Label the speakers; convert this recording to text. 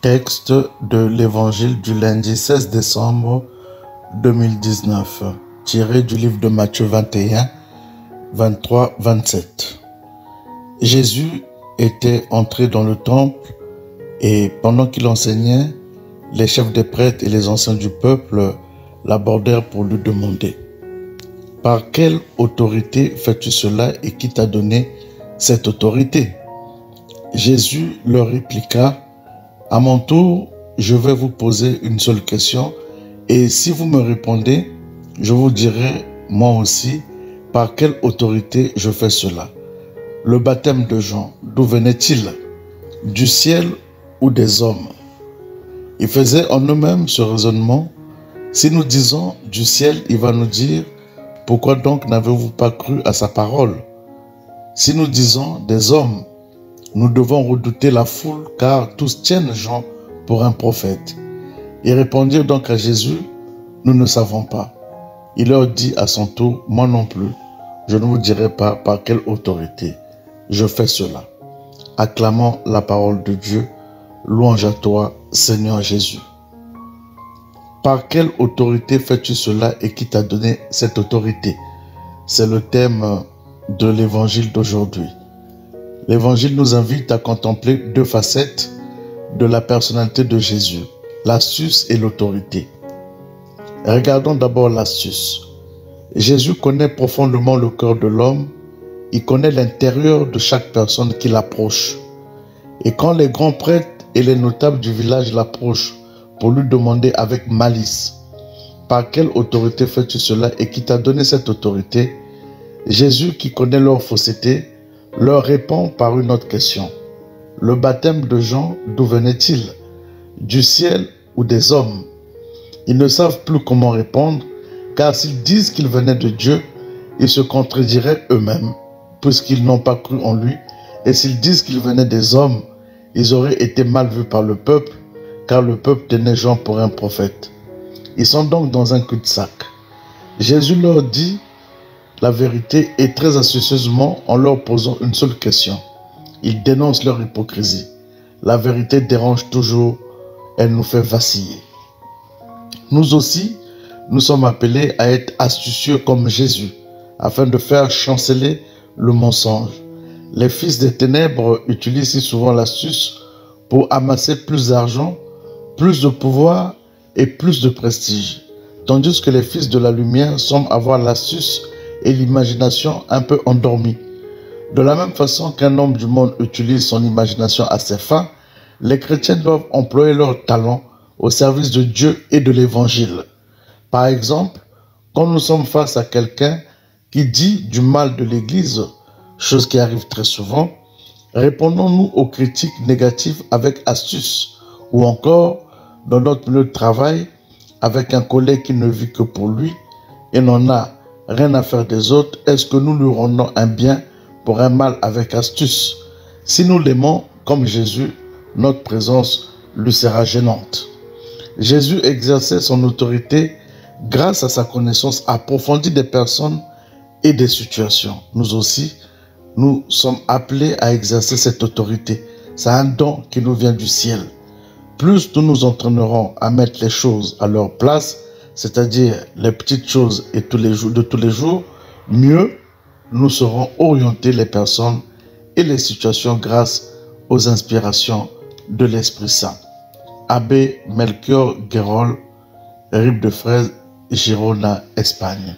Speaker 1: Texte de l'évangile du lundi 16 décembre 2019, tiré du livre de Matthieu 21, 23, 27. Jésus était entré dans le temple et pendant qu'il enseignait, les chefs des prêtres et les anciens du peuple l'abordèrent pour lui demander: « Par quelle autorité fais-tu cela et qui t'a donné cette autorité ?» Jésus leur répliqua: « À mon tour, je vais vous poser une seule question et si vous me répondez, je vous dirai moi aussi par quelle autorité je fais cela. Le baptême de Jean, d'où venait-il? Du ciel ou des hommes ?» Ils faisaient en eux-mêmes ce raisonnement. Si nous disons du ciel, il va nous dire: pourquoi donc n'avez-vous pas cru à sa parole? Si nous disons des hommes, nous devons redouter la foule, car tous tiennent Jean pour un prophète. Ils répondirent donc à Jésus: nous ne savons pas. Il leur dit à son tour: moi non plus, je ne vous dirai pas par quelle autorité je fais cela. Acclamons la parole de Dieu. Louange à toi, Seigneur Jésus. Par quelle autorité fais-tu cela et qui t'a donné cette autorité? C'est le thème de l'évangile d'aujourd'hui. L'évangile nous invite à contempler deux facettes de la personnalité de Jésus, l'astuce et l'autorité. Regardons d'abord l'astuce. Jésus connaît profondément le cœur de l'homme. Il connaît l'intérieur de chaque personne qui l'approche. Et quand les grands prêtres et les notables du village l'approchent pour lui demander avec malice: « Par quelle autorité fais-tu cela et qui t'a donné cette autorité ?» Jésus, qui connaît leur fausseté, leur répond par une autre question. Le baptême de Jean, d'où venait-il? Du ciel ou des hommes? Ils ne savent plus comment répondre, car s'ils disent qu'il venait de Dieu, ils se contrediraient eux-mêmes, puisqu'ils n'ont pas cru en lui. Et s'ils disent qu'il venait des hommes, ils auraient été mal vus par le peuple, car le peuple tenait Jean pour un prophète. Ils sont donc dans un cul-de-sac. Jésus leur dit la vérité et très astucieusement en leur posant une seule question. Il dénonce leur hypocrisie. La vérité dérange toujours, elle nous fait vaciller. Nous aussi, nous sommes appelés à être astucieux comme Jésus, afin de faire chanceler le mensonge. Les fils des ténèbres utilisent si souvent l'astuce pour amasser plus d'argent, plus de pouvoir et plus de prestige, tandis que les fils de la lumière semblent avoir l'astuce et l'imagination un peu endormies. De la même façon qu'un homme du monde utilise son imagination à ses fins, les chrétiens doivent employer leur talent au service de Dieu et de l'Évangile. Par exemple, quand nous sommes face à quelqu'un qui dit du mal de l'Église, chose qui arrive très souvent, répondons-nous aux critiques négatives avec astuce, ou encore, dans notre milieu de travail, avec un collègue qui ne vit que pour lui et n'en a rien à faire des autres, est-ce que nous lui rendons un bien pour un mal avec astuce? Si nous l'aimons comme Jésus, notre présence lui sera gênante. Jésus exerçait son autorité grâce à sa connaissance approfondie des personnes et des situations. Nous aussi, nous sommes appelés à exercer cette autorité. C'est un don qui nous vient du ciel. Plus nous nous entraînerons à mettre les choses à leur place, c'est-à-dire les petites choses et de tous les jours, mieux nous serons orientés les personnes et les situations grâce aux inspirations de l'Esprit Saint. Abbé Melchior Guérol, Rive de Fraise, Girona, Espagne.